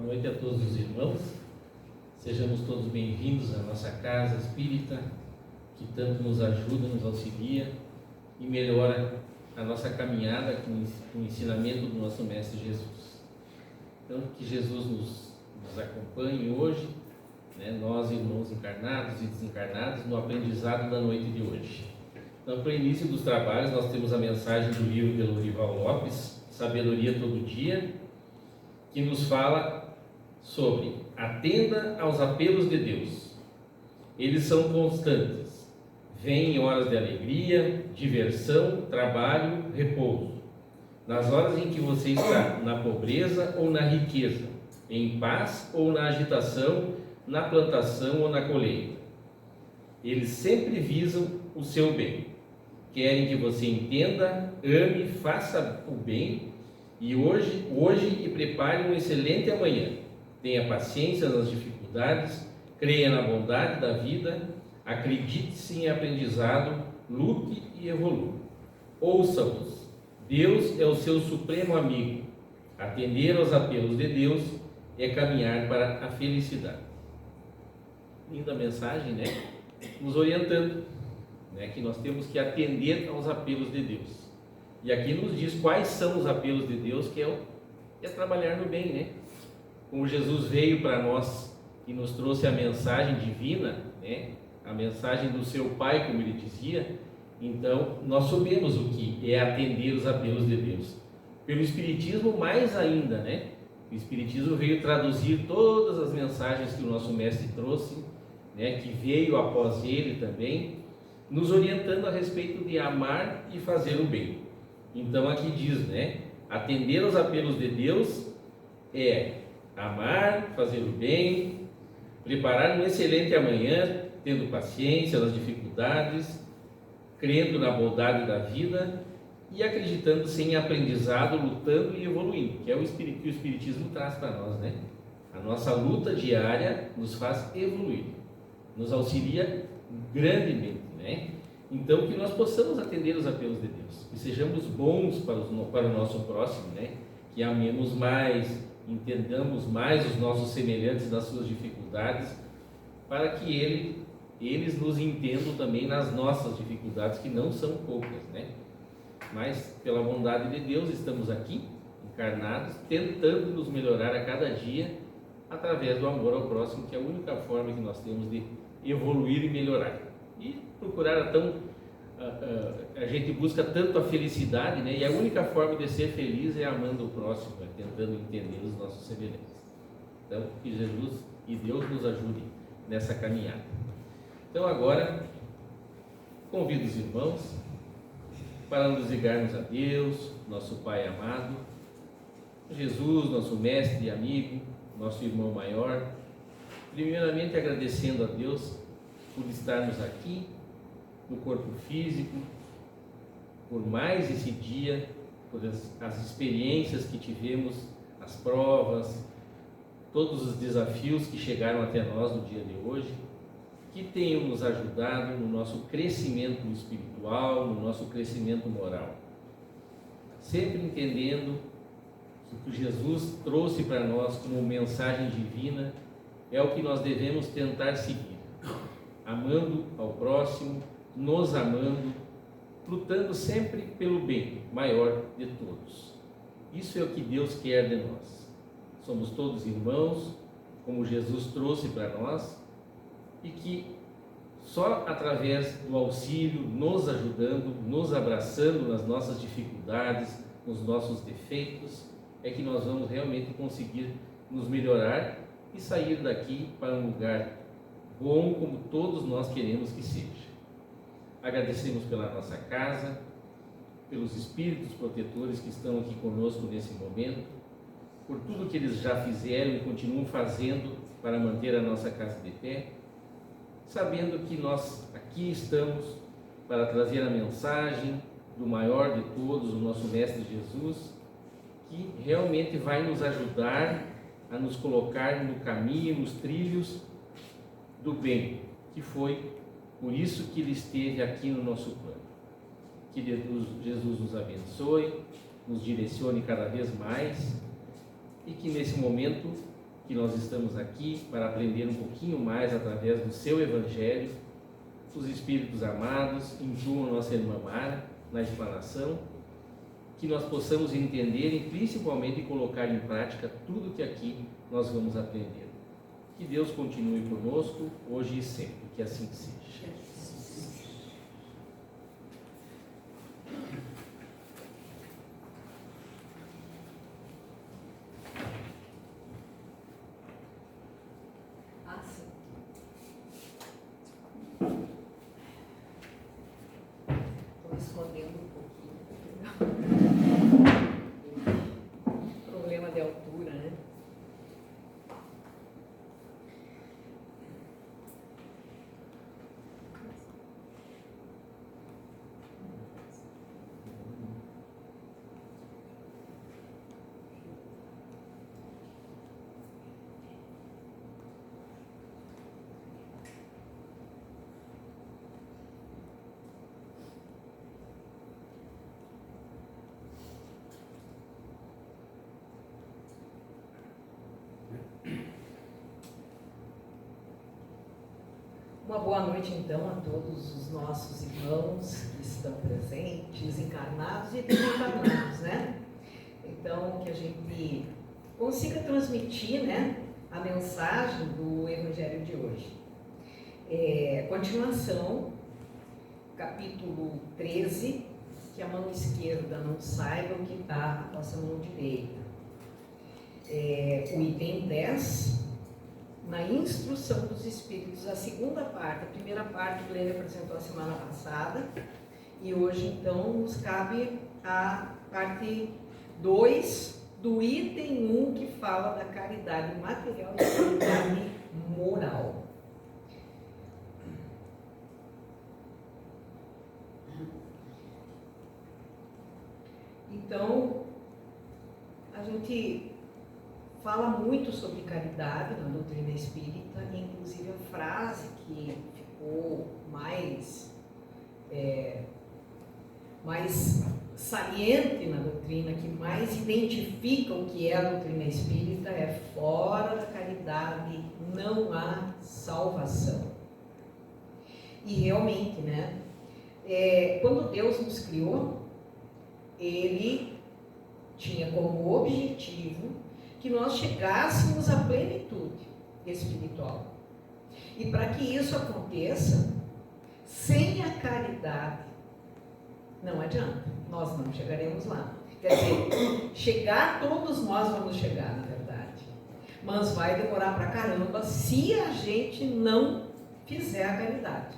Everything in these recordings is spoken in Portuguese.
noite a todos os irmãos. Sejamos todos bem-vindos à nossa casa espírita, que tanto nos ajuda, nos auxilia e melhora a nossa caminhada com o ensinamento do nosso Mestre Jesus. Então, que Jesus nos acompanhe hoje, nós irmãos encarnados e desencarnados, no aprendizado da noite de hoje. Então, para o início dos trabalhos, nós temos a mensagem do livro de Lourival Lopes, Sabedoria Todo Dia, que nos fala sobre: atenda aos apelos de Deus. Eles são constantes, vêm em horas de alegria, diversão, trabalho, repouso, nas horas em que você está na pobreza ou na riqueza, em paz ou na agitação, na plantação ou na colheita. Eles sempre visam o seu bem. Querem que você entenda, ame, faça o bem e hoje e prepare um excelente amanhã. Tenha paciência nas dificuldades, creia na bondade da vida, acredite-se em aprendizado, lute e evolua. Ouça-os. Deus é o seu supremo amigo. Atender aos apelos de Deus é caminhar para a felicidade. Linda mensagem, nos orientando, que nós temos que atender aos apelos de Deus. E aqui nos diz quais são os apelos de Deus, que é trabalhar no bem, Como Jesus veio para nós e nos trouxe a mensagem divina, a mensagem do seu Pai, como ele dizia, então nós sabemos o que é atender os apelos de Deus. Pelo Espiritismo, mais ainda, O Espiritismo veio traduzir todas as mensagens que o nosso Mestre trouxe, que veio após ele também, nos orientando a respeito de amar e fazer o bem. Então aqui diz, atender aos apelos de Deus é amar, fazer o bem, preparar um excelente amanhã, tendo paciência nas dificuldades, crendo na bondade da vida e acreditando-se em aprendizado, lutando e evoluindo, que é o que o Espiritismo traz para nós, A nossa luta diária nos faz evoluir, nos auxilia grandemente, Então, que nós possamos atender os apelos de Deus, que sejamos bons para o nosso próximo, que amemos mais, entendamos mais os nossos semelhantes nas suas dificuldades, para que eles nos entendam também nas nossas dificuldades, que não são poucas, Mas, pela bondade de Deus, estamos aqui, encarnados, tentando nos melhorar a cada dia, através do amor ao próximo, que é a única forma que nós temos de evoluir e melhorar. E procurar a gente busca tanto a felicidade, e a única forma de ser feliz é amando o próximo, tentando entender os nossos semelhantes. Então, que Jesus e Deus nos ajude nessa caminhada. Então, agora, convido os irmãos para nos ligarmos a Deus, nosso Pai amado, Jesus, nosso mestre e amigo, nosso irmão maior, primeiramente agradecendo a Deus por estarmos aqui no corpo físico, por mais esse dia, por as experiências que tivemos, as provas, todos os desafios que chegaram até nós no dia de hoje, que tenham nos ajudado no nosso crescimento espiritual, no nosso crescimento moral. Sempre entendendo que o que Jesus trouxe para nós como mensagem divina é o que nós devemos tentar seguir. Amando ao próximo, nos amando, lutando sempre pelo bem maior de todos. Isso é o que Deus quer de nós. Somos todos irmãos, como Jesus trouxe para nós, e que só através do auxílio, nos ajudando, nos abraçando nas nossas dificuldades, nos nossos defeitos, é que nós vamos realmente conseguir nos melhorar e sair daqui para um lugar bom, como todos nós queremos que seja. Agradecemos pela nossa casa, pelos espíritos protetores que estão aqui conosco nesse momento, por tudo que eles já fizeram e continuam fazendo para manter a nossa casa de pé, sabendo que nós aqui estamos para trazer a mensagem do maior de todos, o nosso Mestre Jesus, que realmente vai nos ajudar a nos colocar no caminho, nos trilhos do bem, que foi por isso que ele esteve aqui no nosso plano. Que Jesus nos abençoe, nos direcione cada vez mais e que nesse momento que nós estamos aqui para aprender um pouquinho mais através do seu Evangelho. Os Espíritos amados incluam nossa irmã Mara na explanação, que nós possamos entender e principalmente colocar em prática tudo que aqui nós vamos aprender. Que Deus continue conosco hoje e sempre, que assim seja. Estou escondendo um pouquinho. Problema de altura, né? Uma boa noite, então, a todos os nossos irmãos que estão presentes, encarnados e desencarnados, né? Então, que a gente consiga transmitir, né, a mensagem do Evangelho de hoje. Continuação, capítulo 13, que a mão esquerda não saiba o que está a nossa mão direita. O item 10, na instrução dos Espíritos, a segunda parte. A primeira parte o Glênio apresentou a semana passada, e hoje então nos cabe a parte 2 do item 1, que fala da caridade material e caridade moral. Então, a gente fala muito sobre caridade na doutrina espírita, e inclusive a frase que ficou mais saliente na doutrina, que mais identifica o que é a doutrina espírita, é: fora da caridade não há salvação. E realmente, né? Quando Deus nos criou, Ele tinha como objetivo que nós chegássemos à plenitude espiritual. E para que isso aconteça, sem a caridade, não adianta, nós não chegaremos lá. Quer dizer, chegar, todos nós vamos chegar, na verdade, mas vai demorar pra caramba se a gente não fizer a caridade.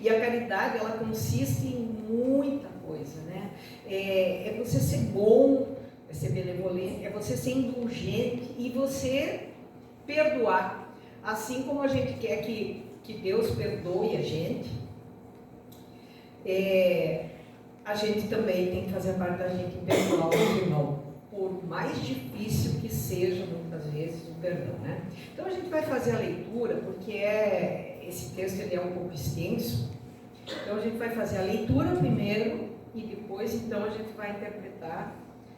E a caridade, ela consiste em muita coisa, né? É você ser bom, é ser benevolente, é você ser indulgente e você perdoar. Assim como a gente quer que Deus perdoe a gente também tem que fazer a parte da gente perdoar o irmão, por mais difícil que seja, muitas vezes, o perdão, né? Então a gente vai fazer a leitura, porque esse texto ele é um pouco extenso. Então a gente vai fazer a leitura primeiro e depois então a gente vai interpretar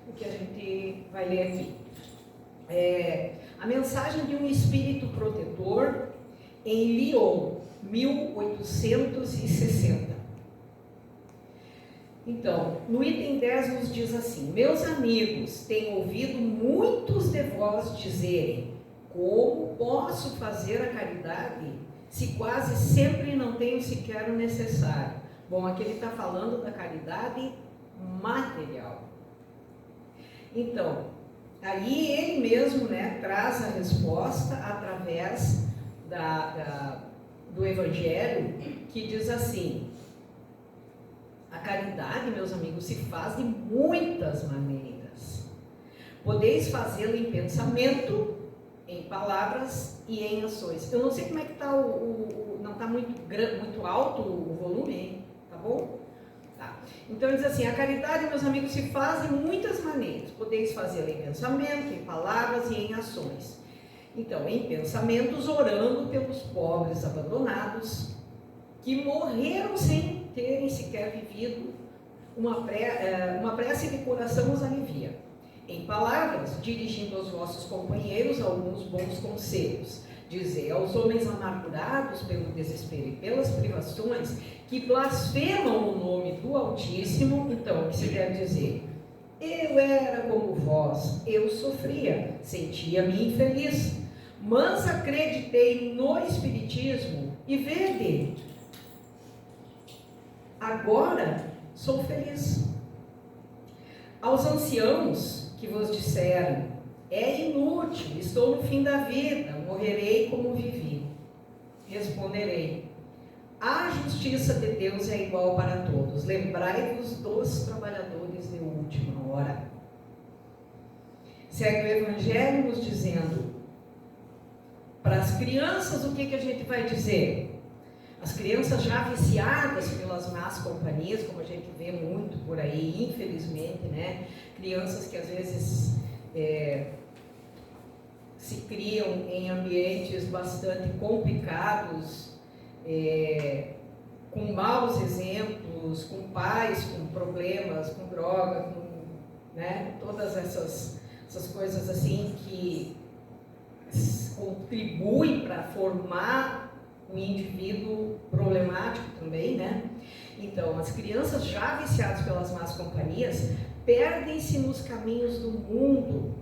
o que a gente vai ler aqui. A mensagem de um espírito protetor em Lyon, 1860. Então, no item 10 nos diz assim: meus amigos, tenho ouvido muitos de vós dizerem: como posso fazer a caridade se quase sempre não tenho sequer o necessário? Bom, aqui ele está falando da caridade material. Então, aí ele mesmo, né, traz a resposta através do Evangelho, que diz assim: a caridade, meus amigos, se faz de muitas maneiras. Podeis fazê-la em pensamento, em palavras e em ações. Eu não sei como é que está não está muito alto o volume, hein? Tá bom? Tá. Então ele diz assim: a caridade, meus amigos, se faz de muitas maneiras. Podeis fazê-la em pensamento, em palavras e em ações. Então, em pensamentos, orando pelos pobres abandonados, que morreram sem terem sequer vivido, uma prece de coração os alivia. Em palavras, dirigindo aos vossos companheiros alguns bons conselhos. Dizei aos homens amargurados pelo desespero e pelas privações, que blasfemam o nome do Altíssimo. Então, o que se deve dizer? Eu era como vós, eu sofria, sentia-me infeliz, mas acreditei no Espiritismo e vede, agora sou feliz. Aos anciãos que vos disseram, é inútil, estou no fim da vida, morrerei como vivi. Responderei, a justiça de Deus é igual para todos, lembrai-vos dos trabalhadores de última hora. Segue o Evangelho nos dizendo, para as crianças o que a gente vai dizer? As crianças já viciadas pelas más companhias, como a gente vê muito por aí, infelizmente, né? Crianças que às vezes se criam em ambientes bastante complicados, com maus exemplos, com pais com problemas, com droga, com, né? Todas essas coisas assim que contribuem para formar um indivíduo problemático também, né? Então, as crianças já viciadas pelas más companhias perdem-se nos caminhos do mundo,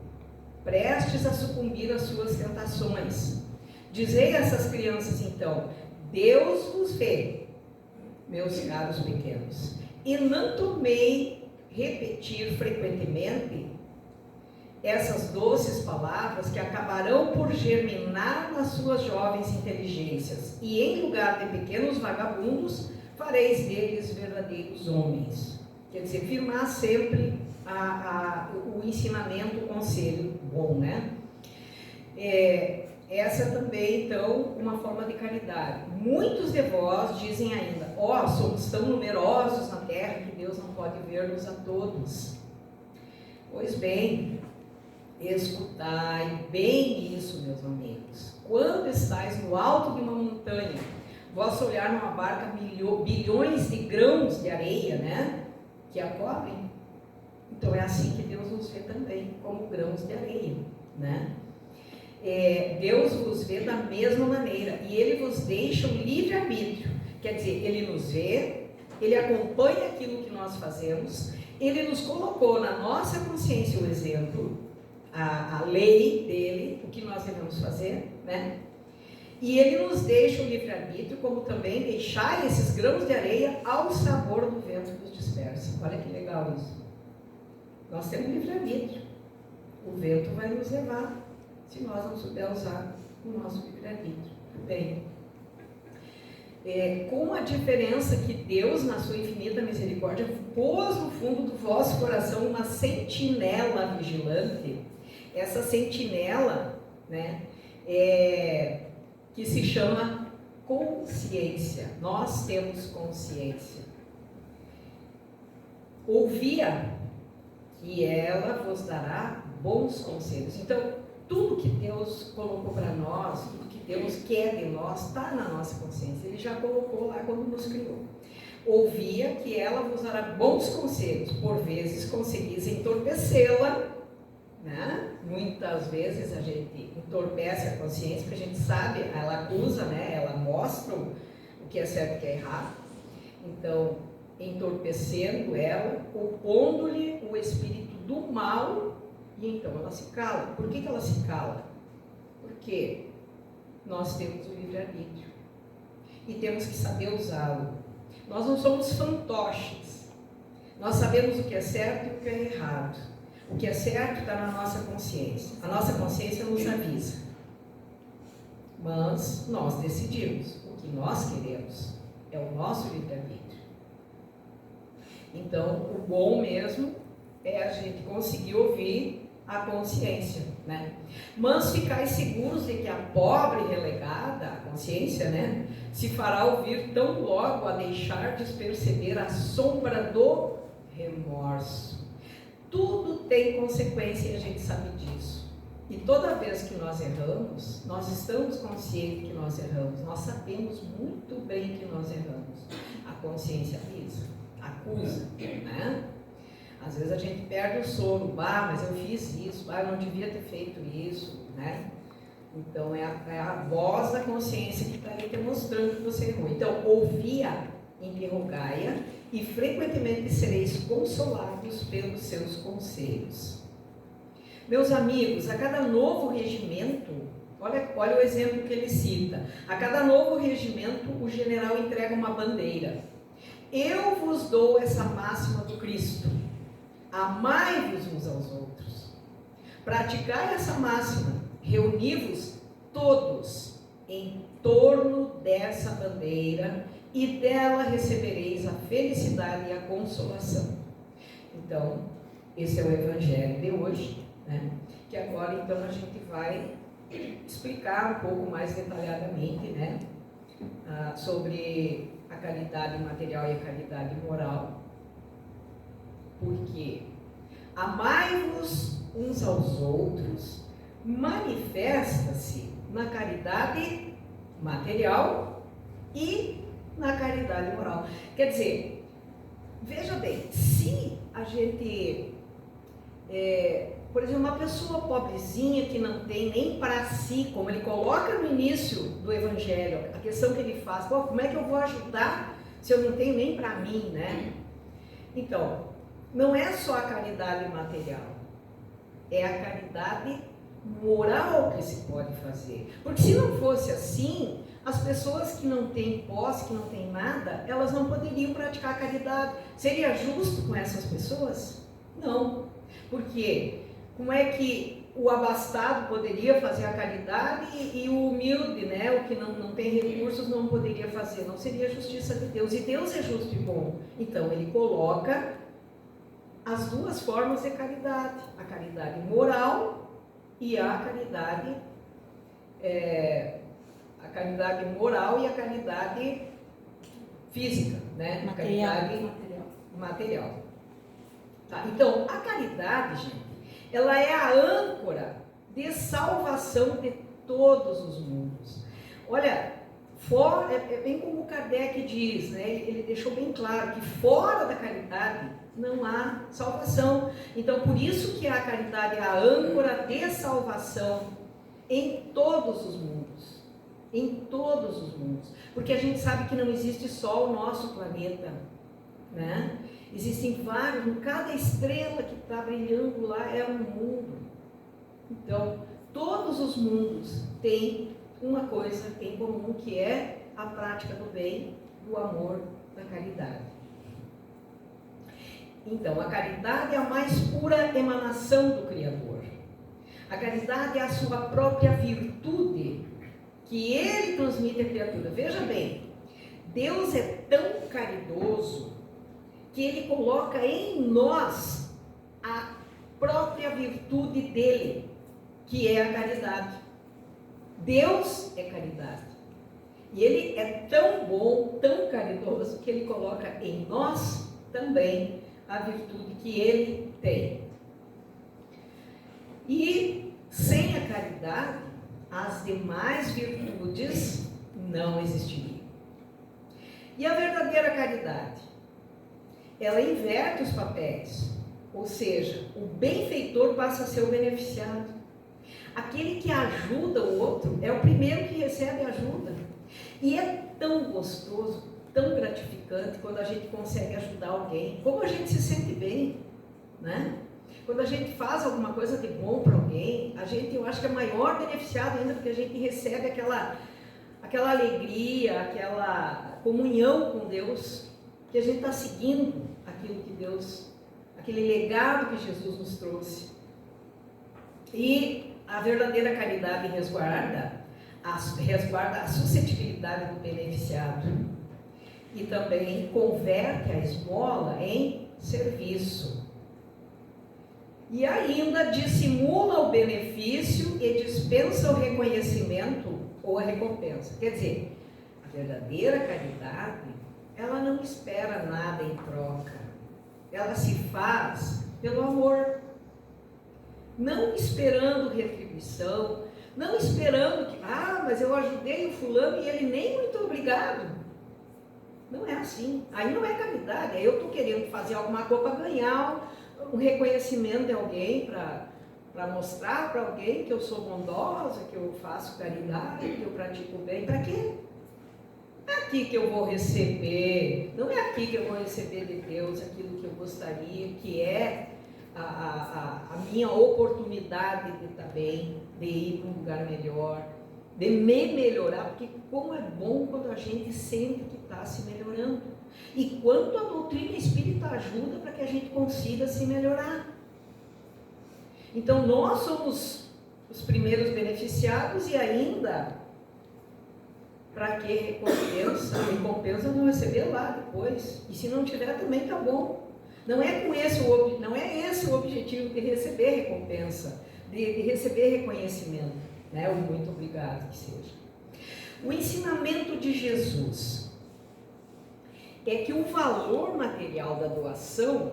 prestes a sucumbir às suas tentações. Dizei a essas crianças, então, Deus vos vê, meus caros pequenos, e não tomei repetir frequentemente essas doces palavras que acabarão por germinar nas suas jovens inteligências, e em lugar de pequenos vagabundos, fareis deles verdadeiros homens. Quer dizer, firmar sempre o ensinamento, o conselho bom, né? Essa também, então, uma forma de caridade. Muitos de vós dizem ainda, somos tão numerosos na terra que Deus não pode ver-nos a todos. Pois bem, escutai bem isso, meus amigos. Quando estáis no alto de uma montanha, vosso olhar não abarca bilhões de grãos de areia, né? Que a cobrem. Então é assim que Deus nos vê também, como grãos de areia, né? Deus vos vê da mesma maneira e Ele vos deixa um livre-arbítrio. Quer dizer, Ele nos vê, Ele acompanha aquilo que nós fazemos, Ele nos colocou na nossa consciência o exemplo, a lei dele, o que nós devemos fazer, né? E Ele nos deixa o livre-arbítrio, como também deixar esses grãos de areia ao sabor do vento que os dispersa. Olha que legal isso. Nós temos livre-arbítrio. O vento vai nos levar, se nós não souber usar o nosso livre-arbítrio. Bem, com a diferença que Deus, na sua infinita misericórdia, pôs no fundo do vosso coração uma sentinela vigilante. Essa sentinela, né, que se chama consciência. Nós temos consciência. Ouvia que ela vos dará bons conselhos. Então, tudo que Deus colocou para nós, tudo que Deus quer de nós, está na nossa consciência. Ele já colocou lá quando nos criou. Ouvia que ela vos dará bons conselhos. Por vezes conseguis entorpecê-la, né? Muitas vezes a gente entorpece a consciência, porque a gente sabe, ela acusa, né? Ela mostra o que é certo e o que é errado. Então, entorpecendo ela, opondo-lhe o espírito do mal, e então ela se cala. Por que ela se cala? Porque nós temos o livre-arbítrio e temos que saber usá-lo. Nós não somos fantoches, nós sabemos o que é certo e o que é errado. O que é certo está na nossa consciência. A nossa consciência nos avisa. Mas nós decidimos o que nós queremos. É o nosso livre-arbítrio. Então, o bom mesmo é a gente conseguir ouvir a consciência, né? Mas ficai seguros de que a pobre relegada, a consciência, né, se fará ouvir tão logo a deixardes perceber a sombra do remorso. Tudo tem consequência e a gente sabe disso. E toda vez que nós erramos, nós estamos conscientes que nós erramos. Nós sabemos muito bem que nós erramos. A consciência avisa, acusa, né? Às vezes a gente perde o sono, mas eu fiz isso, eu não devia ter feito isso, né? Então é a voz da consciência que está ali te mostrando que você errou. Então, ouvia, interrogai-a, e frequentemente sereis consolados pelos seus conselhos. Meus amigos, a cada novo regimento, olha o exemplo que ele cita, a cada novo regimento o general entrega uma bandeira. Eu vos dou essa máxima do Cristo, amai-vos uns aos outros. Praticai essa máxima, reuni-vos todos em torno dessa bandeira e dela recebereis a felicidade e a consolação. Então, esse é o Evangelho de hoje, né? Que agora então a gente vai explicar um pouco mais detalhadamente, né? Sobre a caridade material e a caridade moral. Porque amai-vos uns aos outros manifesta-se na caridade material e na caridade moral. Quer dizer, veja bem, se a gente, por exemplo, uma pessoa pobrezinha que não tem nem para si, como ele coloca no início do Evangelho, a questão que ele faz, como é que eu vou ajudar se eu não tenho nem para mim, né? Então, não é só a caridade material, é a caridade moral que se pode fazer. Porque se não fosse assim, as pessoas que não têm posse, que não têm nada, elas não poderiam praticar a caridade. Seria justo com essas pessoas? Não. Porque como é que o abastado poderia fazer a caridade e o humilde, né, o que não tem recursos, não poderia fazer? Não seria a justiça de Deus. E Deus é justo e bom. Então, ele coloca as duas formas de caridade. A caridade moral e a caridade moral e a caridade física, né? Material. A caridade material. Tá? Então, a caridade, gente, ela é a âncora de salvação de todos os mundos. Olha, é bem como o Kardec diz, né? Ele deixou bem claro que fora da caridade não há salvação. Então, por isso que a caridade é a âncora de salvação em todos os mundos. Em todos os mundos. Porque a gente sabe que não existe só o nosso planeta, né? Existem vários, cada estrela que está brilhando lá é um mundo. Então, todos os mundos têm uma coisa em comum, que é a prática do bem, do amor, da caridade. Então, a caridade é a mais pura emanação do Criador. A caridade é a sua própria virtude, que Ele transmite à criatura. Veja bem, Deus é tão caridoso que Ele coloca em nós a própria virtude dEle, que é a caridade. Deus é caridade. E Ele é tão bom, tão caridoso, que Ele coloca em nós também a virtude que Ele tem. E sem a caridade, as demais virtudes não existiriam. E a verdadeira caridade? Ela inverte os papéis, ou seja, o benfeitor passa a ser o beneficiado. Aquele que ajuda o outro é o primeiro que recebe ajuda. E é tão gostoso, tão gratificante quando a gente consegue ajudar alguém, como a gente se sente bem, né? Quando a gente faz alguma coisa de bom para alguém, eu acho que é maior beneficiado ainda, porque a gente recebe aquela alegria, aquela comunhão com Deus, que a gente está seguindo aquilo que Deus, aquele legado que Jesus nos trouxe. E a verdadeira caridade resguarda a suscetibilidade do beneficiado e também converte a esmola em serviço. E ainda dissimula o benefício e dispensa o reconhecimento ou a recompensa. Quer dizer, a verdadeira caridade, ela não espera nada em troca. Ela se faz pelo amor, não esperando retribuição, não esperando que, mas eu ajudei o fulano e ele nem muito obrigado. Não é assim. Aí não é caridade. Aí eu estou querendo fazer alguma coisa para ganhar um reconhecimento de alguém para mostrar para alguém que eu sou bondosa, que eu faço caridade, que eu pratico o bem. Para quê? Não é aqui que eu vou receber, não é aqui que eu vou receber de Deus aquilo que eu gostaria, que é a minha oportunidade de estar bem, de ir para um lugar melhor, de me melhorar, porque como é bom quando a gente sente que está se melhorando. E quanto a doutrina espírita ajuda para que a gente consiga se melhorar. Então nós somos os primeiros beneficiados e ainda, para que recompensa? A recompensa não receber lá depois. E se não tiver também tá bom. Não é esse o objetivo de receber recompensa, de receber reconhecimento, né? O muito obrigado que seja. O ensinamento de Jesus é que o valor material da doação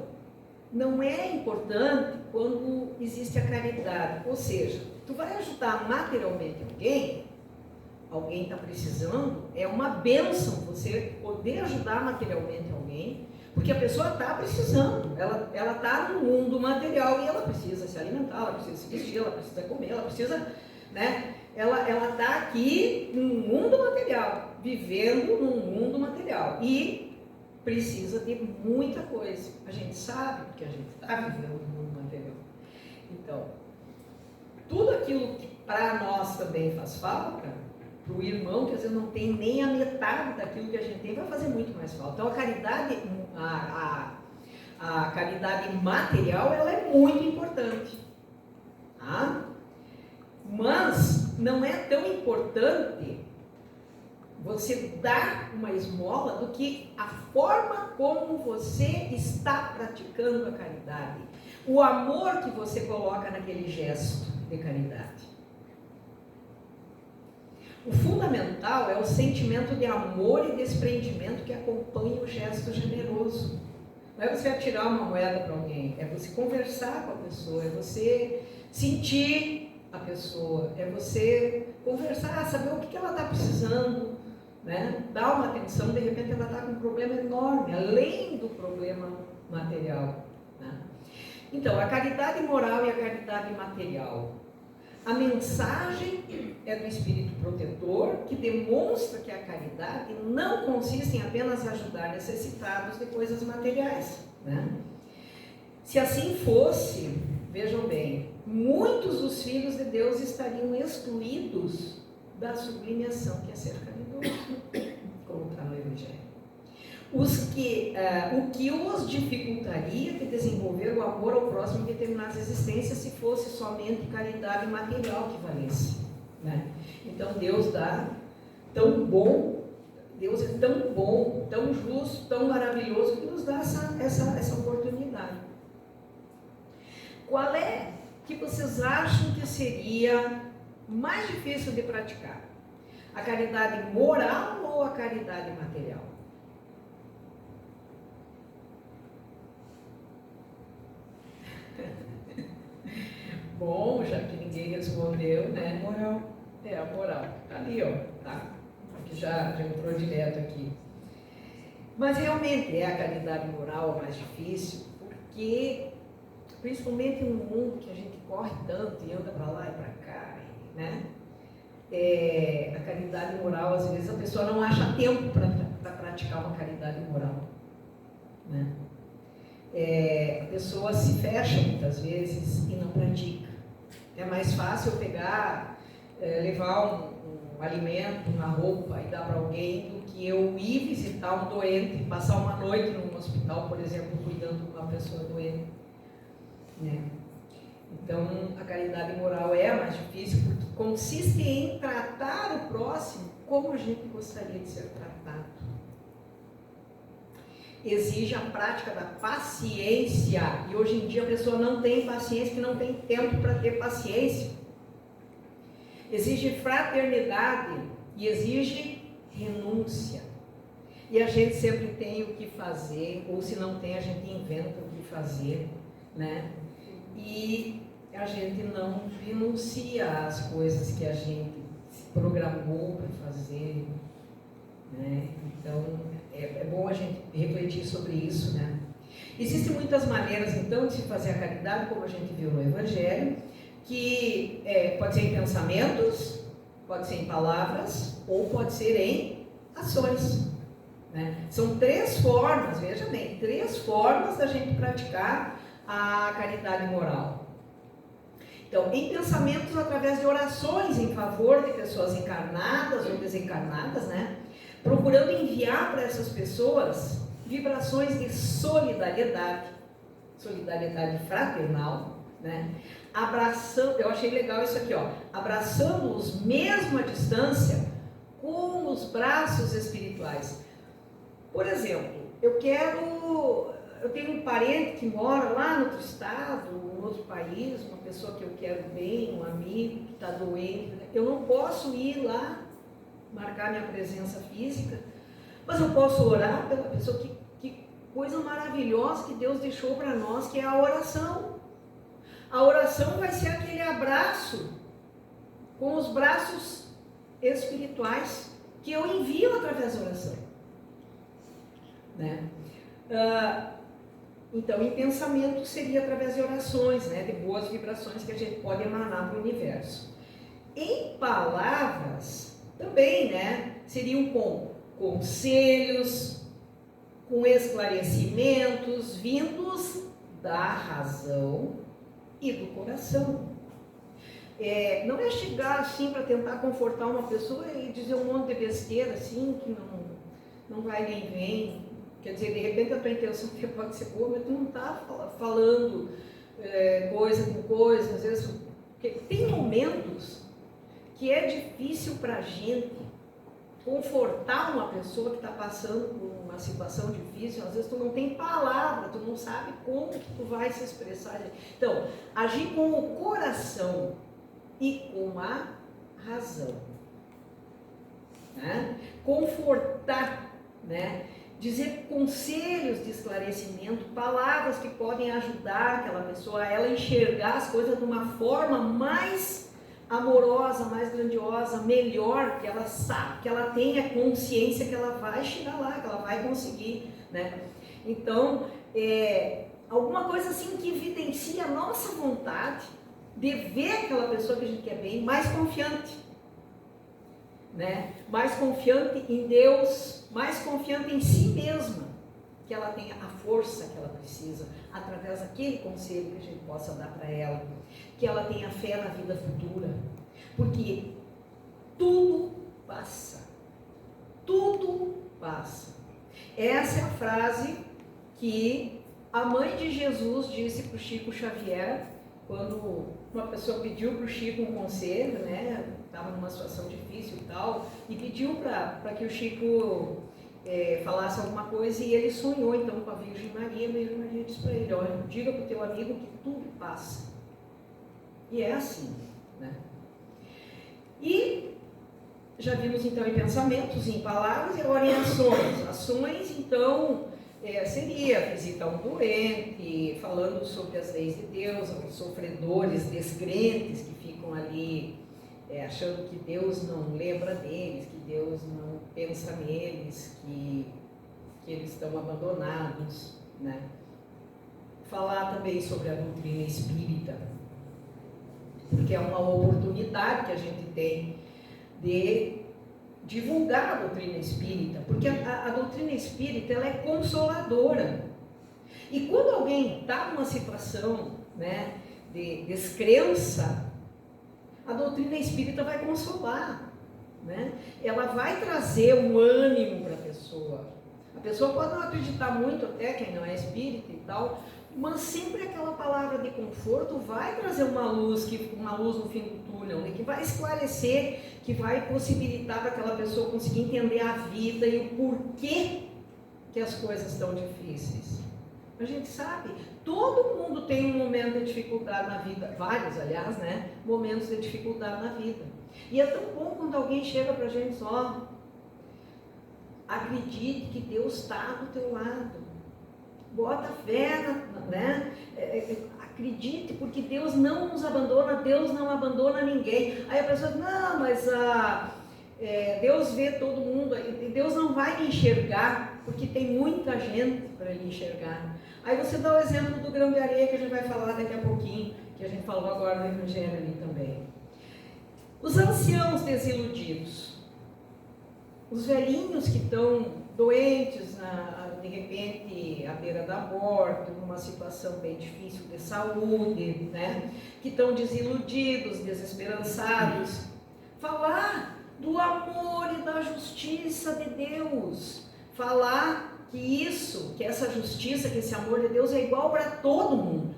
não é importante quando existe a caridade. Ou seja, tu vai ajudar materialmente alguém está precisando, é uma bênção você poder ajudar materialmente alguém, porque a pessoa está precisando, ela está no mundo material e ela precisa se alimentar, ela precisa se vestir, ela precisa comer, ela precisa, né? Ela está aqui num mundo material, vivendo num mundo material e precisa de muita coisa. A gente sabe porque a gente está vivendo num mundo material. Então, tudo aquilo que para nós também faz falta, para o irmão, quer dizer, não tem nem a metade daquilo que a gente tem, vai fazer muito mais falta. Então a caridade, a caridade material, ela é muito importante, tá? Mas não é tão importante você dar uma esmola do que a forma como você está praticando a caridade, o amor que você coloca naquele gesto de caridade. O fundamental é o sentimento de amor e desprendimento que acompanha o gesto generoso. Não é você atirar uma moeda para alguém, é você conversar com a pessoa, é você sentir a pessoa, é você conversar, saber o que ela está precisando, né? Dar uma atenção, de repente ela está com um problema enorme, além do problema material, né? Então, a caridade moral e a caridade material. A mensagem é do Espírito Protetor, que demonstra que a caridade não consiste em apenas ajudar necessitados de coisas materiais, né? Se assim fosse, vejam bem, muitos dos filhos de Deus estariam excluídos da sublime ação que é ser caridoso, como está no Evangelho. O que os dificultaria de desenvolver o amor ao próximo em determinadas existências se fosse somente caridade material que valesse, né? Então Deus dá tão bom, Deus é tão bom, tão justo, tão maravilhoso, que nos dá essa oportunidade. Qual é que vocês acham que seria mais difícil de praticar? A caridade moral ou a caridade material? Bom, já que ninguém respondeu, né? Moral. É, a moral. Ali, ó, tá? Aqui já entrou direto aqui. Mas realmente é a caridade moral a mais difícil, porque, principalmente no mundo que a gente corre tanto e anda para lá e para cá, né? A caridade moral, às vezes a pessoa não acha tempo para praticar uma caridade moral, né? A pessoa se fecha muitas vezes e não pratica. É mais fácil eu pegar, levar um alimento, uma roupa e dar para alguém do que eu ir visitar um doente, passar uma noite num hospital, por exemplo, cuidando de uma pessoa doente, né? Então, a caridade moral é a mais difícil porque consiste em tratar o próximo como a gente gostaria de ser tratado. Exige a prática da paciência, e hoje em dia a pessoa não tem paciência, que não tem tempo para ter paciência. Exige fraternidade e exige renúncia. E a gente sempre tem o que fazer, ou se não tem, a gente inventa o que fazer, né? E a gente não renuncia às coisas que a gente se programou para fazer, né? Então, é bom a gente refletir sobre isso, né? Existem muitas maneiras, então, de se fazer a caridade, como a gente viu no Evangelho, que pode ser em pensamentos, pode ser em palavras, ou pode ser em ações. Né? São 3 formas, veja bem, 3 formas da gente praticar a caridade moral. Então, em pensamentos, através de orações em favor de pessoas encarnadas ou desencarnadas, né? Procurando enviar para essas pessoas vibrações de solidariedade fraternal, né? Abraçando, eu achei legal isso aqui, ó, abraçando-os mesmo à distância com os braços espirituais. Por exemplo, eu tenho um parente que mora lá no outro estado, em outro país, uma pessoa que eu quero bem, um amigo que está doente, né? Eu não posso ir lá marcar minha presença física, mas eu posso orar pela pessoa. Que coisa maravilhosa que Deus deixou para nós, que é a oração. A oração vai ser aquele abraço com os braços espirituais que eu envio através da oração, né? Então, em pensamento seria através de orações, né? De boas vibrações que a gente pode emanar para o universo. Em palavras também, né? Seriam com conselhos, com esclarecimentos vindos da razão e do coração. Não é chegar assim para tentar confortar uma pessoa e dizer um monte de besteira assim, que não vai nem vem. Quer dizer, de repente a tua intenção pode ser boa, mas tu não está falando coisa com coisa, às vezes, porque tem momentos que é difícil para a gente confortar uma pessoa que está passando por uma situação difícil. Às vezes tu não tem palavra, tu não sabe como que tu vai se expressar. Então, agir com o coração e com a razão, né? Confortar, né? Dizer conselhos de esclarecimento, palavras que podem ajudar aquela pessoa a ela enxergar as coisas de uma forma mais amorosa, mais grandiosa, melhor, que ela sabe, que ela tenha consciência que ela vai chegar lá, que ela vai conseguir, né? Então, alguma coisa assim que evidencia a nossa vontade de ver aquela pessoa que a gente quer bem mais confiante, né? Mais confiante em Deus, mais confiante em si mesma, que ela tenha a força que ela precisa, através daquele conselho que a gente possa dar para ela, que ela tenha fé na vida futura, porque tudo passa, tudo passa. Essa é a frase que a mãe de Jesus disse para o Chico Xavier, quando uma pessoa pediu para o Chico um conselho, né? Estava numa situação difícil e tal, e pediu para que o Chico falasse alguma coisa, e ele sonhou então com a Virgem Maria. A Virgem Maria disse para ele: olha, diga para o teu amigo que tudo passa. E é assim, né? E já vimos então em pensamentos, em palavras, e agora em ações. Ações, então, seria visitar um doente, falando sobre as leis de Deus, os sofredores, descrentes que ficam ali achando que Deus não lembra deles, que Deus não pensa neles, que eles estão abandonados, né? Falar também sobre a doutrina espírita, porque é uma oportunidade que a gente tem de divulgar a doutrina espírita, porque a doutrina espírita, ela é consoladora. E quando alguém está numa situação, né, de descrença, a doutrina espírita vai consolar, né? Ela vai trazer um ânimo para a pessoa. A pessoa pode não acreditar muito, até quem não é espírita e tal, mas sempre aquela palavra de conforto vai trazer uma luz no fim do túnel, né? Que vai esclarecer, que vai possibilitar para aquela pessoa conseguir entender a vida e o porquê que as coisas estão difíceis. A gente sabe, todo mundo tem um momento de dificuldade na vida, vários, aliás, né? Momentos de dificuldade na vida. E é tão bom quando alguém chega para a gente e diz: ó, acredite que Deus está do teu lado, bota fé, né? Acredite, porque Deus não nos abandona, Deus não abandona ninguém. Aí a pessoa diz: não, mas Deus vê todo mundo, Deus não vai me enxergar. porque tem muita gente para ele enxergar. Aí você dá o exemplo do grão de areia, que a gente vai falar daqui a pouquinho, que a gente falou agora no Evangelho ali também. Os anciãos desiludidos, os velhinhos que estão doentes, de repente à beira da morte, numa situação bem difícil de saúde, né? Que estão desiludidos, desesperançados. Falar do amor e da justiça de Deus. Falar que essa justiça, que esse amor de Deus é igual para todo mundo,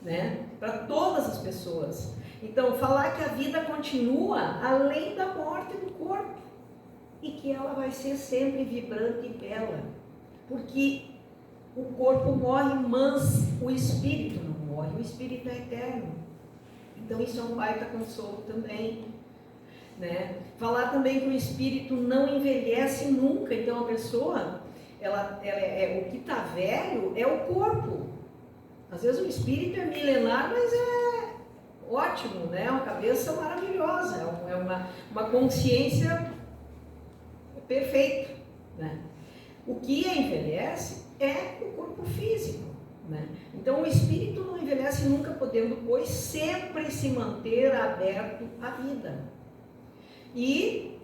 né? Para todas as pessoas. Então, falar que a vida continua além da morte do corpo e que ela vai ser sempre vibrante e bela, porque o corpo morre, mas o espírito não morre, o espírito é eterno. Então, isso é um baita consolo também, né? Falar também que o espírito não envelhece nunca. Então, a pessoa, o que está velho é o corpo. Às vezes o espírito é milenar, mas é ótimo, né? Uma cabeça maravilhosa, é uma consciência perfeita, né? O que envelhece é o corpo físico, né? Então o espírito não envelhece nunca, podendo, pois, sempre se manter aberto à vida. E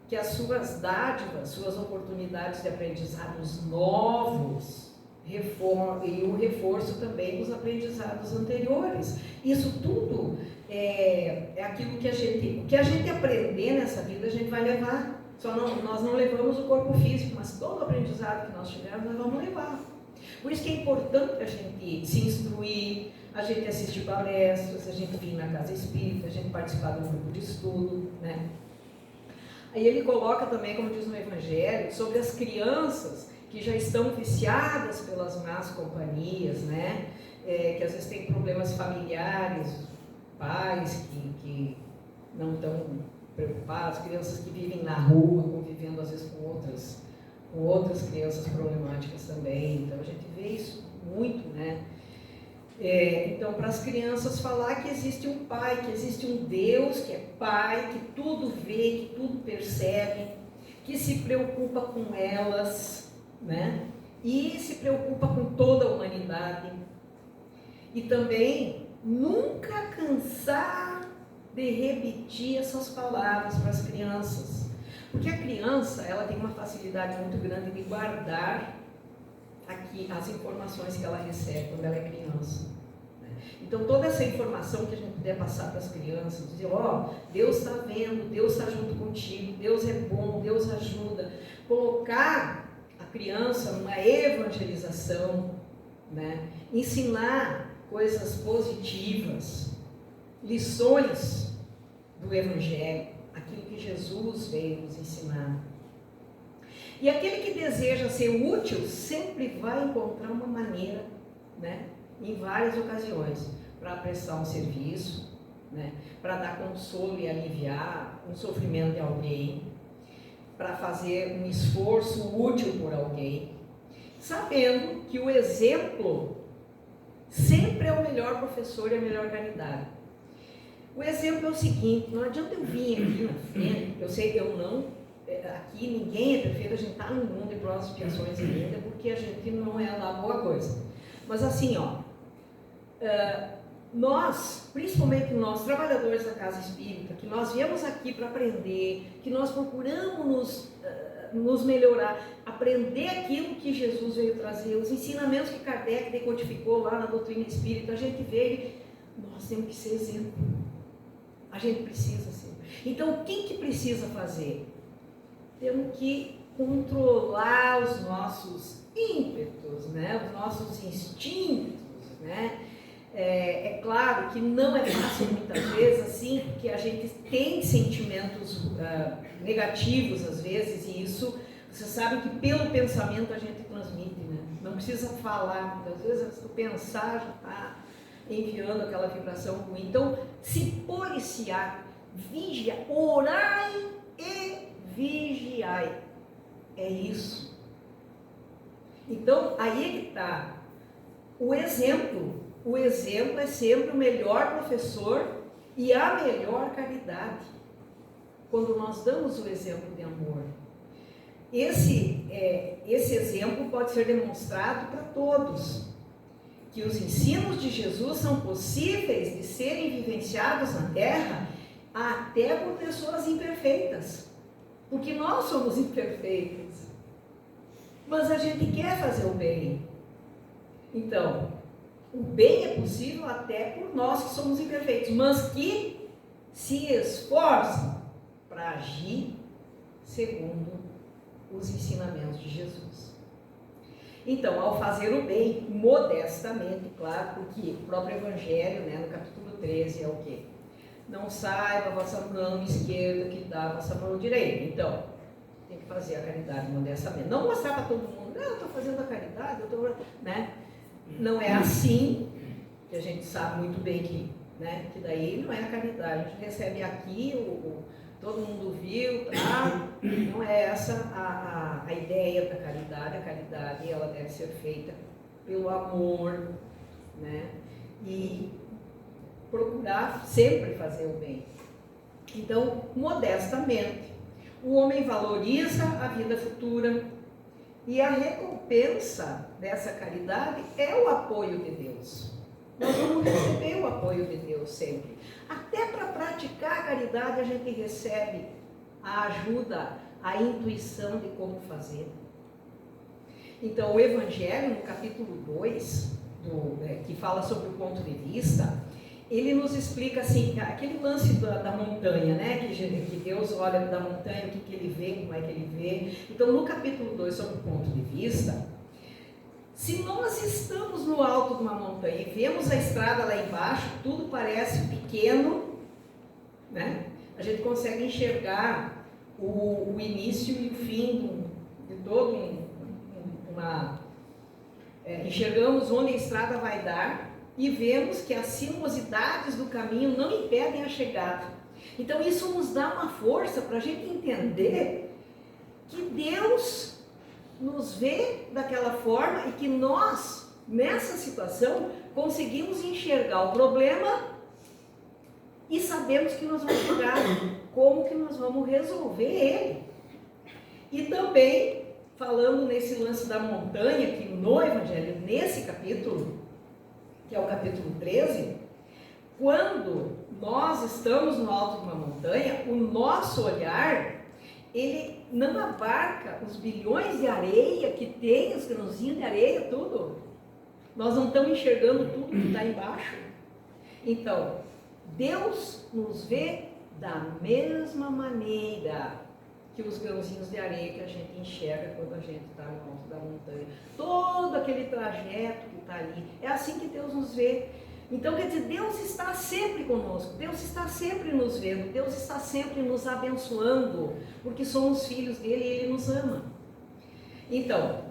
que as suas dádivas, suas oportunidades de aprendizados novos, e o reforço também dos aprendizados anteriores. Isso tudo é aquilo que o que a gente aprender nessa vida a gente vai levar. Nós não levamos o corpo físico, mas todo o aprendizado que nós tivermos nós vamos levar. Por isso que é importante a gente se instruir, a gente assistir palestras, a gente vir na casa espírita, a gente participar de um grupo de estudo, né? Aí ele coloca também, como diz no Evangelho, sobre as crianças que já estão viciadas pelas más companhias, né? Que às vezes têm problemas familiares, pais que não estão preocupados, crianças que vivem na rua, convivendo às vezes com outras crianças problemáticas também. Então a gente vê isso muito, né? Então, para as crianças falar que existe um Pai, que existe um Deus que é Pai, que tudo vê, que tudo percebe, que se preocupa com elas, né? E se preocupa com toda a humanidade. E também nunca cansar de repetir essas palavras para as crianças, porque a criança, ela tem uma facilidade muito grande de guardar aqui as informações que ela recebe quando ela é criança, né? Então toda essa informação que a gente puder passar para as crianças, dizer, Deus está vendo, Deus está junto contigo, Deus é bom, Deus ajuda, colocar a criança numa evangelização, né? Ensinar coisas positivas, lições do Evangelho, aquilo que Jesus veio nos ensinar. E aquele que deseja ser útil sempre vai encontrar uma maneira, né, em várias ocasiões, para prestar um serviço, né, para dar consolo e aliviar um sofrimento de alguém, para fazer um esforço útil por alguém, sabendo que o exemplo sempre é o melhor professor e a melhor caridade. O exemplo é o seguinte: não adianta eu vir aqui na frente, eu sei que aqui ninguém é perfeito, a gente está num mundo de provas e expiações ainda, porque a gente não é lá boa coisa. Mas assim, nós, principalmente nós, trabalhadores da Casa Espírita, que nós viemos aqui para aprender, que nós procuramos nos melhorar, aprender aquilo que Jesus veio trazer, os ensinamentos que Kardec decodificou lá na doutrina espírita, a gente veio, nós temos que ser exemplo. A gente precisa ser. Então, quem que precisa fazer? Temos que controlar os nossos ímpetos, né? Os nossos instintos, né? É claro que não é fácil muitas vezes, assim, porque a gente tem sentimentos negativos às vezes, e isso, você sabe que pelo pensamento a gente transmite, né? Não precisa falar, muitas vezes, antes de pensar já está enviando aquela vibração ruim. Então, se policiar, vigiar, orai e vigiai. É isso. Então, aí é que está. O exemplo é sempre o melhor professor e a melhor caridade. Quando nós damos o exemplo de amor. Esse esse exemplo pode ser demonstrado para todos, que os ensinos de Jesus são possíveis de serem vivenciados na Terra até por pessoas imperfeitas, porque nós somos imperfeitos, mas a gente quer fazer o bem. Então, o bem é possível até por nós que somos imperfeitos, mas que se esforçam para agir segundo os ensinamentos de Jesus. Então, ao fazer o bem, modestamente, claro, porque o próprio Evangelho, né, no capítulo 13, é o quê? Não saiba a vossa mão esquerda que dá a vossa mão direita. Então, tem que fazer a caridade modestamente. Não mostrar para todo mundo, eu estou fazendo a caridade, eu estou... Né? Não é assim, que a gente sabe muito bem que, né, que daí não é a caridade. A gente recebe aqui, todo mundo viu, tá? Não é essa a ideia da caridade. A caridade, ela deve ser feita pelo amor, né? E procurar sempre fazer o bem. Então, modestamente, o homem valoriza a vida futura e a recompensa dessa caridade é o apoio de Deus. Nós vamos receber o apoio de Deus sempre. Até para praticar a caridade a gente recebe a ajuda, a intuição de como fazer. Então, o Evangelho, no capítulo 2, que fala sobre o ponto de vista, ele nos explica assim, aquele lance da montanha, né? Que Deus olha da montanha, o que ele vê, como é que ele vê. Então, no capítulo 2, sobre o ponto de vista, se nós estamos no alto de uma montanha e vemos a estrada lá embaixo, tudo parece pequeno, né? A gente consegue enxergar o início e o fim de todo enxergamos onde a estrada vai dar, e vemos que as sinuosidades do caminho não impedem a chegada. Então isso nos dá uma força para a gente entender que Deus nos vê daquela forma e que nós, nessa situação, conseguimos enxergar o problema e sabemos que nós vamos chegar, como que nós vamos resolver ele. E também, falando nesse lance da montanha, que no Evangelho, nesse capítulo, que é o capítulo 13, quando nós estamos no alto de uma montanha, o nosso olhar, ele não abarca os bilhões de areia que tem, os grãozinhos de areia, tudo. Nós não estamos enxergando tudo que está embaixo. Então, Deus nos vê da mesma maneira que os grãozinhos de areia que a gente enxerga quando a gente está no alto da montanha. Todo aquele trajeto que está ali, é assim que Deus nos vê. Então, quer dizer, Deus está sempre conosco, Deus está sempre nos vendo, Deus está sempre nos abençoando, porque somos filhos dele e ele nos ama. Então,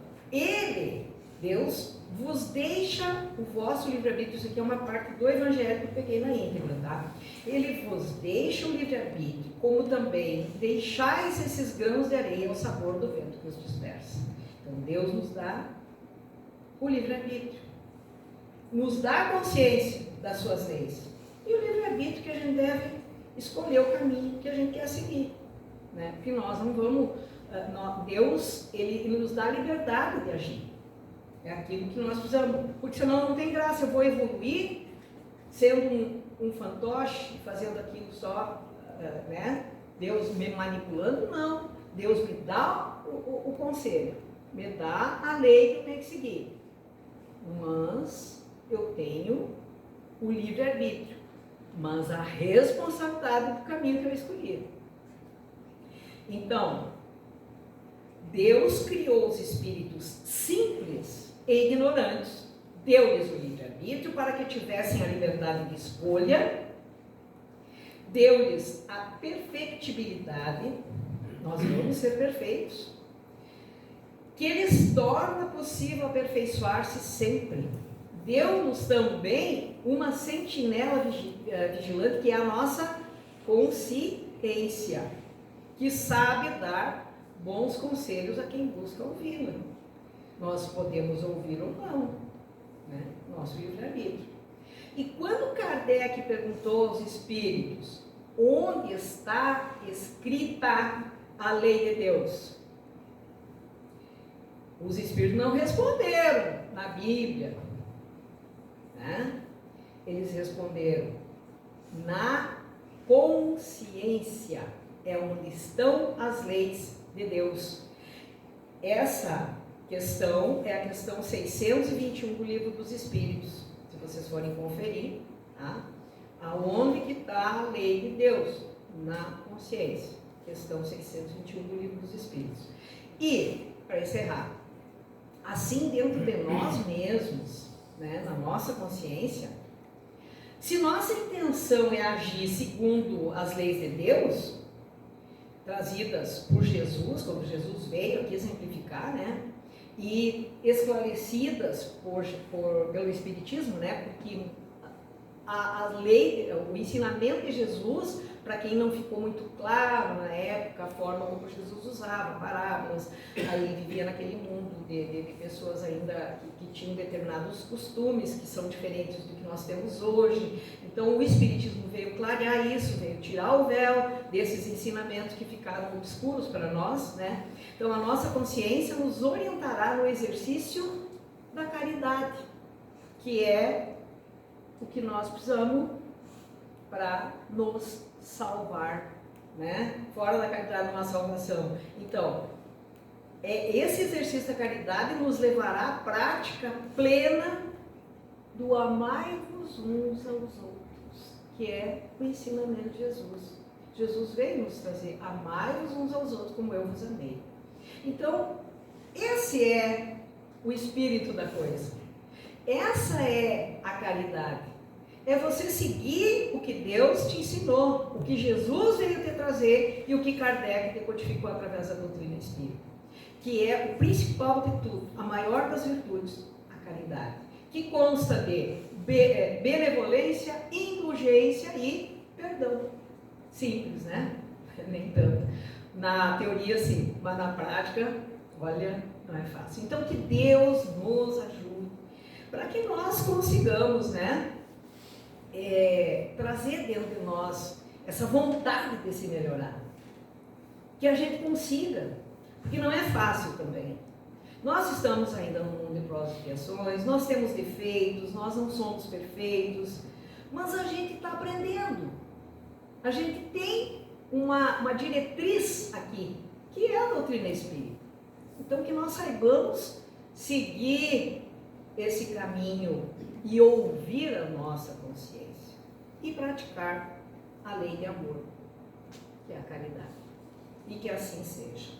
Deus, vos deixa o vosso livre-arbítrio. Isso aqui é uma parte do Evangelho que eu peguei na íntegra, tá? Ele vos deixa o livre-arbítrio, como também deixais esses grãos de areia ao sabor do vento que os dispersa. Então, Deus nos dá o livre-arbítrio, nos dá a consciência das suas leis e o livre-arbítrio que a gente deve escolher o caminho que a gente quer seguir, né? Porque nós não vamos... Deus, ele nos dá a liberdade de agir. É aquilo que nós precisamos, porque senão não tem graça. Eu vou evoluir sendo um fantoche, fazendo aquilo só, né? Deus me manipulando, não. Deus me dá o conselho, me dá a lei que eu tenho que seguir. Mas eu tenho o livre-arbítrio, mas a responsabilidade do caminho que eu escolhi. Então, Deus criou os espíritos simples e ignorantes, deu-lhes o livre-arbítrio para que tivessem a liberdade de escolha, deu-lhes a perfectibilidade, nós vamos ser perfeitos, que lhes torna possível aperfeiçoar-se sempre. Deu-nos também uma sentinela vigilante, que é a nossa consciência, que sabe dar bons conselhos a quem busca ouvi-la. Nós podemos ouvir ou não, né? Nosso livre-arbítrio. E quando Kardec perguntou aos espíritos onde está escrita a lei de Deus, Os espíritos não responderam na Bíblia, né? Eles responderam na consciência, é onde estão as leis de Deus. Essa questão é a questão 621 do Livro dos Espíritos, se vocês forem conferir, tá? Aonde que está a lei de Deus? Na consciência, questão 621 do Livro dos Espíritos. E, para encerrar, assim dentro de nós mesmos, né, na nossa consciência, se nossa intenção é agir segundo as leis de Deus, trazidas por Jesus, como Jesus veio aqui exemplificar, né, e esclarecidas pelo Espiritismo, né, porque a lei, o ensinamento de Jesus, para quem não ficou muito claro na época, a forma como Jesus usava parábolas, aí vivia naquele mundo de pessoas ainda que tinham determinados costumes que são diferentes do que nós temos hoje. Então o Espiritismo veio clarear isso, veio tirar o véu desses ensinamentos que ficaram obscuros para nós, né? Então a nossa consciência nos orientará no exercício da caridade, que é o que nós precisamos para nos salvar, né? Fora da caridade, uma salvação. Então, esse exercício da caridade nos levará à prática plena do amai-vos uns aos outros, que é o ensinamento de Jesus. Jesus veio nos trazer, amai-vos uns aos outros como eu vos amei. Então, esse é o espírito da coisa. Essa é a caridade. É você seguir o que Deus te ensinou, o que Jesus veio te trazer e o que Kardec te codificou através da doutrina espírita, que é o principal de tudo, a maior das virtudes, a caridade, que consta de benevolência, indulgência e perdão. Simples, né? Nem tanto. Na teoria, sim, mas na prática, olha, não é fácil. Então, que Deus nos ajude para que nós consigamos, né, trazer dentro de nós essa vontade de se melhorar. Que a gente consiga, porque não é fácil também. Nós estamos ainda no mundo de provas e expiações, nós temos defeitos, nós não somos perfeitos, mas a gente está aprendendo. A gente tem uma diretriz aqui, que é a doutrina espírita. Então, que nós saibamos seguir esse caminho e ouvir a nossa consciência e praticar a lei de amor, que é a caridade. E que assim seja.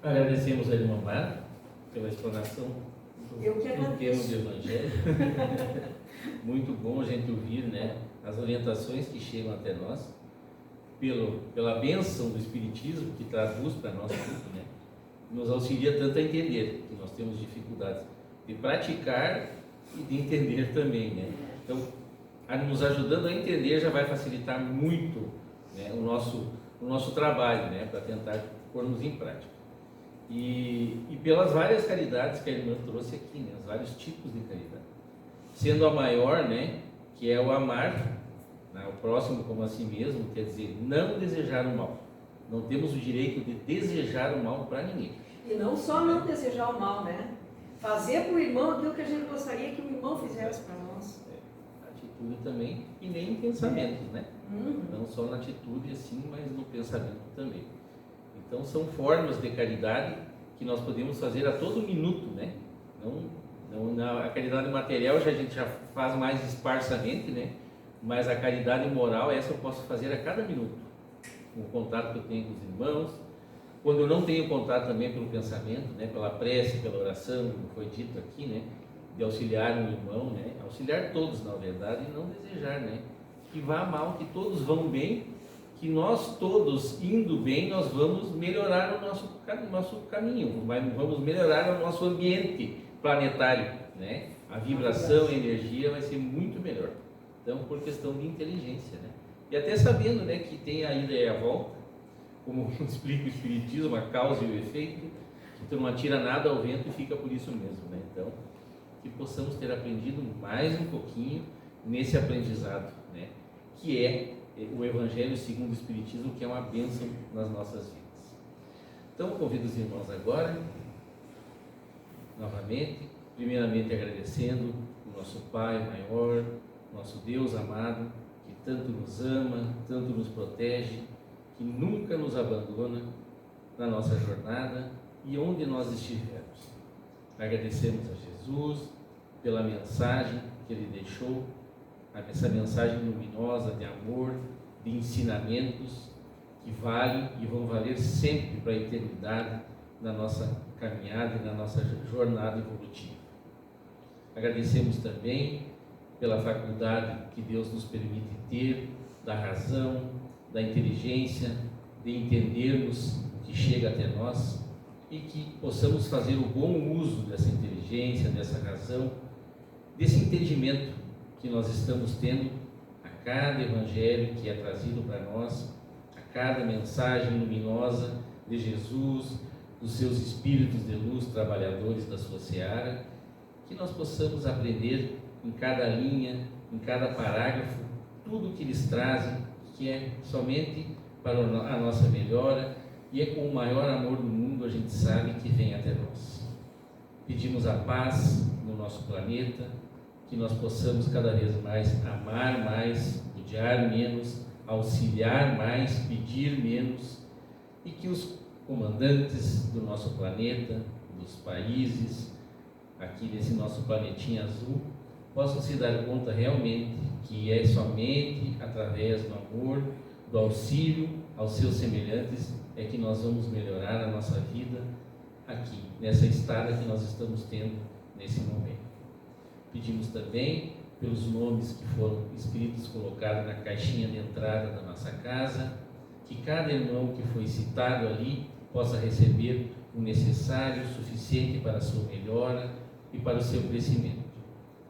Agradecemos a irmã Mara pela explanação do tema do Evangelho. Muito bom a gente ouvir, né, as orientações que chegam até nós, pela bênção do Espiritismo, que traduz para nós tudo, né, nos auxilia tanto a entender, que nós temos dificuldades de praticar e de entender também, né? Então, nos ajudando a entender já vai facilitar muito, né, o nosso trabalho, né, para tentar pormos em prática. E pelas várias caridades que a irmã trouxe aqui, né, os vários tipos de caridade. Sendo a maior, né, que é o amar, né, o próximo como a si mesmo, quer dizer, não desejar o mal. Não temos o direito de desejar o mal para ninguém. E não só não desejar o mal, né? Fazer para o irmão aquilo que a gente gostaria que o irmão fizesse para nós. Atitude também, e nem em pensamentos, né? Não só na atitude assim, mas no pensamento também. Então são formas de caridade que nós podemos fazer a todo minuto, né? A caridade material a gente já faz mais esparsamente, né? Mas a caridade moral, essa eu posso fazer a cada minuto. O contato que eu tenho com os irmãos, quando eu não tenho contato também pelo pensamento, né? Pela prece, pela oração, como foi dito aqui, né? De auxiliar um irmão, né? Auxiliar todos, na verdade, e não desejar, né? Que vá mal, que todos vão bem, que nós todos indo bem, nós vamos melhorar o nosso caminho, vamos melhorar o nosso ambiente planetário, né? A vibração, a energia vai ser muito melhor. Então, por questão de inteligência, né? E até sabendo, né, que tem a ida e a volta, como explica o Espiritismo, a causa e o efeito, que tu não atira nada ao vento e fica por isso mesmo, né? Então, que possamos ter aprendido mais um pouquinho nesse aprendizado, né? Que é o Evangelho segundo o Espiritismo, que é uma bênção nas nossas vidas. Então, convido os irmãos agora, novamente, primeiramente agradecendo o nosso Pai maior, nosso Deus amado, que tanto nos ama, tanto nos protege, que nunca nos abandona na nossa jornada e onde nós estivermos. Agradecemos a Jesus pela mensagem que Ele deixou, essa mensagem luminosa de amor, de ensinamentos que valem e vão valer sempre para a eternidade na nossa caminhada e na nossa jornada evolutiva. Agradecemos também pela faculdade que Deus nos permite ter da razão, da inteligência, de entendermos o que chega até nós e que possamos fazer o bom uso dessa inteligência, dessa razão, desse entendimento que nós estamos tendo a cada evangelho que é trazido para nós, a cada mensagem luminosa de Jesus, dos seus espíritos de luz, trabalhadores da sua seara, que nós possamos aprender em cada linha, em cada parágrafo, tudo o que eles trazem, que é somente para a nossa melhora e é com o maior amor do mundo, a gente sabe, que vem até nós. Pedimos a paz no nosso planeta, que nós possamos cada vez mais amar mais, odiar menos, auxiliar mais, pedir menos, e que os comandantes do nosso planeta, dos países, aqui desse nosso planetinha azul, possam se dar conta realmente que é somente através do amor, do auxílio aos seus semelhantes, é que nós vamos melhorar a nossa vida aqui, nessa estada que nós estamos tendo nesse momento. Pedimos também pelos nomes que foram escritos, colocados na caixinha de entrada da nossa casa, que cada irmão que foi citado ali possa receber o necessário, o suficiente para a sua melhora e para o seu crescimento.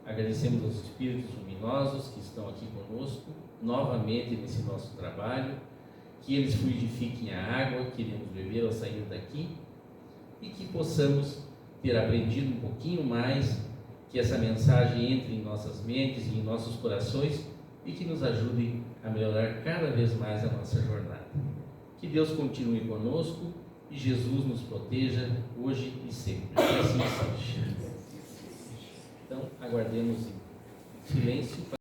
Agradecemos aos Espíritos luminosos que estão aqui conosco, novamente nesse nosso trabalho, que eles fluidifiquem a água que iremos beber ao sair daqui e que possamos ter aprendido um pouquinho mais, que essa mensagem entre em nossas mentes e em nossos corações e que nos ajude a melhorar cada vez mais a nossa jornada. Que Deus continue conosco e Jesus nos proteja hoje e sempre. Que assim seja. Então, aguardemos em silêncio.